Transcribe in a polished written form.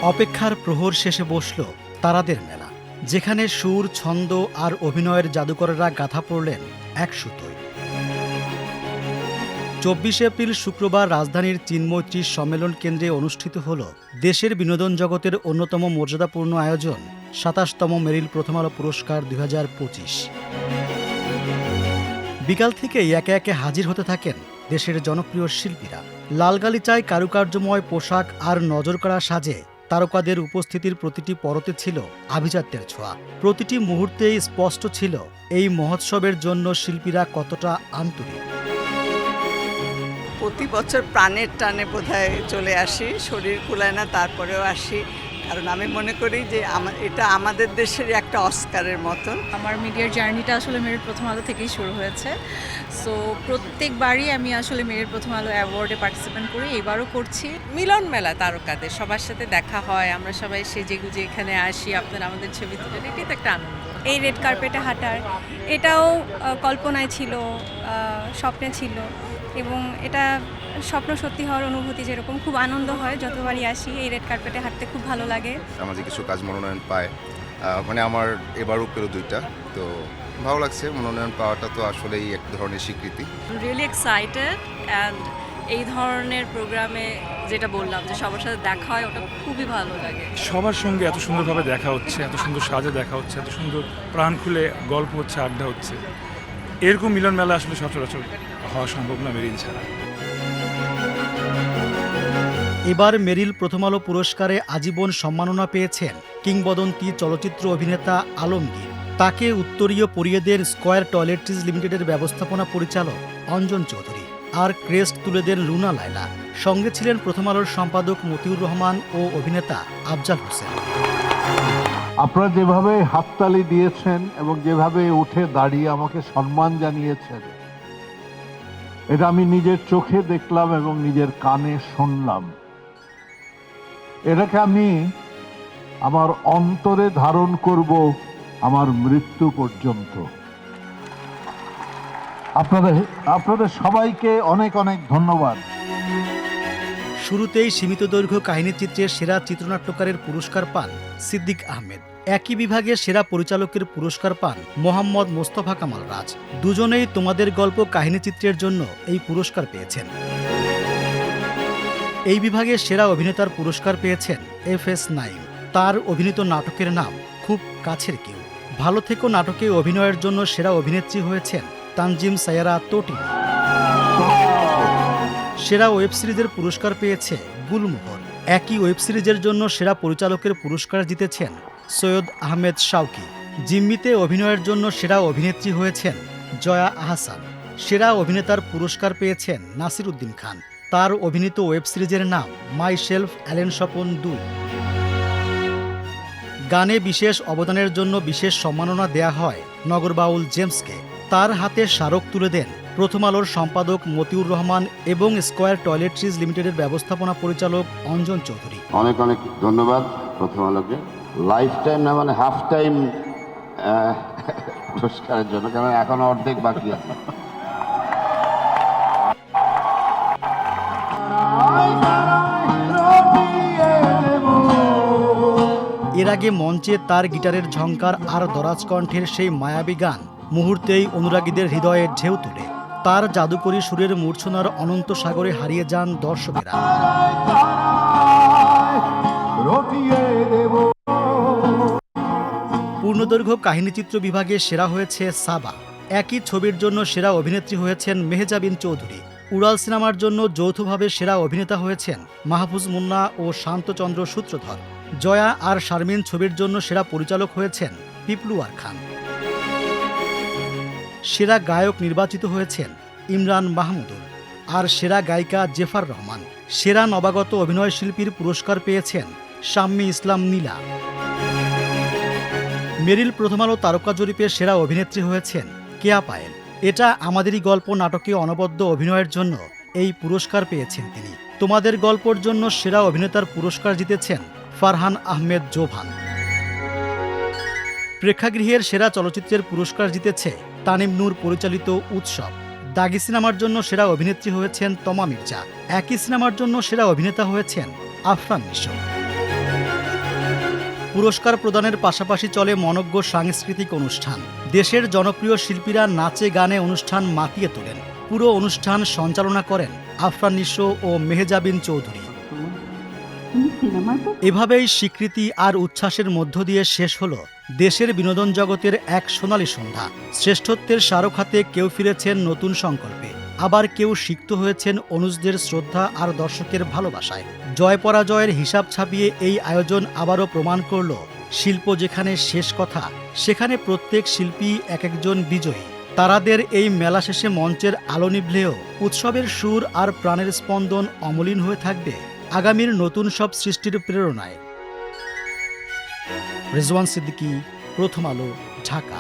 অপেক্ষার প্রহর শেষে বসল তারাদের মেলা, যেখানে সুর, ছন্দ আর অভিনয়ের জাদুকরেরা গাথা পড়লেন এক সুতোয়। 24 এপ্রিল শুক্রবার রাজধানীর চিন্মৈত্রী সম্মেলন কেন্দ্রে অনুষ্ঠিত হল দেশের বিনোদন জগতের অন্যতম মর্যাদাপূর্ণ আয়োজন 27তম মেরিল প্রথম আলো পুরস্কার 2025। বিকাল থেকেই একে একে হাজির হতে থাকেন দেশের জনপ্রিয় শিল্পীরা। লাল গালিচায় কারুকার্যময় পোশাক আর নজরকাড়া সাজে তারকাদের উপস্থিতির প্রতিটি পরতে ছিল আভিজাত্যের ছোঁয়া। প্রতিটি মুহূর্তেই স্পষ্ট ছিল এই মহোৎসবের জন্য শিল্পীরা কতটা আন্তরিক। প্রতি বছর প্রাণের টানে বোধহয় চলে আসি, শরীর কুলায় না, তারপরেও আসি, কারণ আমি মনে করি যে এটা আমাদের দেশের একটা অস্কারের মতন। আমার মিডিয়ার জার্নিটা আসলে মেরিল প্রথম আলো থেকেই শুরু হয়েছে। সো প্রত্যেকবারই আমি আসলে মেরিল প্রথম আলো অ্যাওয়ার্ডে পার্টিসিপেট করি, এবারও করছি। মিলন মেলা, তারকাদের সবার সাথে দেখা হয়, আমরা সবাই সেজেগুজে এখানে আসি, আপনারা আমাদের ছবি তুলেন, এটাই তো একটা আনন্দ। এই রেড কার্পেটে হাঁটার এটাও কল্পনায় ছিল, স্বপ্নে ছিল, এবং এটা স্বপ্ন সত্যি হওয়ার অনুভূতি। যেরকম খুব আনন্দ হয় যতবারই আসি, এই রেড কার্পেটে হাঁটতে খুব ভালো লাগে। আমাদের কিছু কাজ মনোনয়ন পায়, মানে আমার এবারও পেলো 2টা, তো ভালো লাগছে। মনোনয়ন পাওয়াটা তো আসলেই এক ধরনের স্বীকৃতি। রিয়েলি এক্সাইটেড, অ্যান্ড এই ধরনের প্রোগ্রামে যেটা বললাম যে সবার সাথে দেখা হয়, ওটা খুবই ভালো লাগে। সবার সঙ্গে এত সুন্দরভাবে দেখা হচ্ছে, এত সুন্দর সাজে দেখা হচ্ছে, এত সুন্দর প্রাণ খুলে গল্প হচ্ছে, আড্ডা হচ্ছে। এরকম মিলন মেলা আসলে সচরাচর হওয়া সম্ভব না মেরিল ছাড়া। এবার মেরিল প্রথম আলো পুরস্কারে আজীবন সম্মাননা পেয়েছেন কিংবদন্তি চলচ্চিত্র অভিনেতা আলমগীর। তাকে উত্তরীয় পরিয়েদের স্কয়ার টয়লেট্রিজ লিমিটেডের ব্যবস্থাপনা পরিচালক অঞ্জন চৌধুরী, আর ক্রেস্ট তুলে দেন রুনা লায়লা। সঙ্গে ছিলেন প্রথম আলোর সম্পাদক মতিউর রহমান ও অভিনেতা আফজাল হোসেন। আপনারা যেভাবে হাততালি দিয়েছেন এবং যেভাবে উঠে দাঁড়িয়ে আমাকে সম্মান জানিয়েছেন, এটা আমি নিজের চোখে দেখলাম এবং নিজের কানে শুনলাম। এটাকে আমি আমার অন্তরে ধারণ করব আমার মৃত্যু পর্যন্ত। আপনাদের সবাইকে অনেক অনেক ধন্যবাদ। শুরুতেই সীমিত দৈর্ঘ্য কাহিনীচিত্রের সেরা চিত্রনাট্যকারের পুরস্কার পান সিদ্দিক আহমেদ। একই বিভাগে সেরা পরিচালকের পুরস্কার পান মোহাম্মদ মোস্তফা কামাল রাজ। দুজনেই তোমাদের গল্প কাহিনীচিত্রের জন্য এই পুরস্কার পেয়েছেন। এই বিভাগে সেরা অভিনেতার পুরস্কার পেয়েছেন FS নাঈম। তার অভিনীত নাটকের নাম খুব কাছের কেউ। ভালো থেকো নাটকে অভিনয়ের জন্য সেরা অভিনেত্রী হয়েছেন তানজিম সায়ারা তটিনী। সেরা ওয়েব সিরিজের পুরস্কার পেয়েছে গুলমোহর। একই ওয়েব সিরিজের জন্য সেরা পরিচালকের পুরস্কার জিতেছেন সৈয়দ আহমেদ শাওকি। জিম্মিতে অভিনয়ের জন্য সেরা অভিনেত্রী হয়েছেন জয়া আহসান। সেরা অভিনেতার পুরস্কার পেয়েছেন নাসির উদ্দিন খান। তার অভিনীত ওয়েব সিরিজের নাম মাই শেলফ অ্যালেন স্বপন 2। গানে বিশেষ অবদানের জন্য বিশেষ সম্মাননা দেয়া হয় নগরবাউল জেমসকে। তার হাতে স্মারক তুলে দেন প্রথম আলোর সম্পাদক মতিউর রহমান এবং স্কয়ার টয়লেট্রিজ লিমিটেডের ব্যবস্থাপনা পরিচালক অঞ্জন চৌধুরী। অনেক অনেক ধন্যবাদ প্রথম আলোকে। লাইফ টাইম না, মানে হাফ টাইম পুরস্কারের জন্য, কারণ এখন অর্ধেক বাকি আছে। এর আগে মঞ্চে তার গিটারের ঝংকার আর দরাজ কণ্ঠের সেই মায়াবী গান মুহূর্তেই অনুরাগীদের হৃদয়ে ঢেউ তুলে। তার জাদুকরী সুরের মূর্ছনার অনন্ত সাগরে হারিয়ে যান দর্শকেরা। পূর্ণদৈর্ঘ্য কাহিনীচিত্র বিভাগে সেরা হয়েছে সাবা। একই ছবির জন্য সেরা অভিনেত্রী হয়েছেন মেহজাবিন চৌধুরী। উড়াল সিনেমার জন্য যৌথভাবে সেরা অভিনেতা হয়েছেন মাহফুজ মুন্না ও শান্তচন্দ্র সূত্রধর। জয়া আর শারমিন ছবির জন্য সেরা পরিচালক হয়েছেন পিপলুয়ার খান। সেরা গায়ক নির্বাচিত হয়েছেন ইমরান মাহমুদুল আর সেরা গায়িকা জেফার রহমান। সেরা নবাগত অভিনয় শিল্পীর পুরস্কার পেয়েছেন শাম্মী ইসলাম নীলা। মেরিল প্রথম আলো তারকা জরিপে সেরা অভিনেত্রী হয়েছেন কেয়া পায়েল। এটা আমাদেরই গল্প নাটকে অনবদ্য অভিনয়ের জন্য এই পুরস্কার পেয়েছেন তিনি। তোমাদের গল্পর জন্য সেরা অভিনেতার পুরস্কার জিতেছেন ফারহান আহমেদ জোভান। প্রেক্ষাগৃহের সেরা চলচ্চিত্রের পুরস্কার জিতেছে তানিম নূর পরিচালিত উৎসব। দাগি সিনেমার জন্য সেরা অভিনেত্রী হয়েছেন তমা মির্জা। একই সিনেমার জন্য সেরা অভিনেতা হয়েছেন আফরান নিশো। পুরস্কার প্রদানের পাশাপাশি চলে মনোজ্ঞ সাংস্কৃতিক অনুষ্ঠান। দেশের জনপ্রিয় শিল্পীরা নাচে গানে অনুষ্ঠান মাতিয়ে তোলেন। পুরো অনুষ্ঠান সঞ্চালনা করেন আফরান নিশো ও মেহজাবিন চৌধুরী। এভাবেই স্বীকৃতি আর উচ্ছ্বাসের মধ্য দিয়ে শেষ হলো দেশের বিনোদন জগতের এক সোনালী সন্ধ্যা। শ্রেষ্ঠত্বের স্মারক হাতে কেউ ফিরেছেন নতুন সংকল্পে, আবার কেউ সিক্ত হয়েছেন অনুজদের শ্রদ্ধা আর দর্শকের ভালোবাসায়। জয় পরাজয়ের হিসাব ছাপিয়ে এই আয়োজন আবারও প্রমাণ করল, শিল্প যেখানে শেষ কথা, সেখানে প্রত্যেক শিল্পী এক একজন বিজয়ী। তারাদের এই মেলা শেষে মঞ্চের আলো নিভলেও উৎসবের সুর আর প্রাণের স্পন্দন অমলিন হয়ে থাকবে আগামীর নতুন সব সৃষ্টির প্রেরণায়। রিজওয়ান সিদ্দিকী, প্রথম আলো, ঢাকা।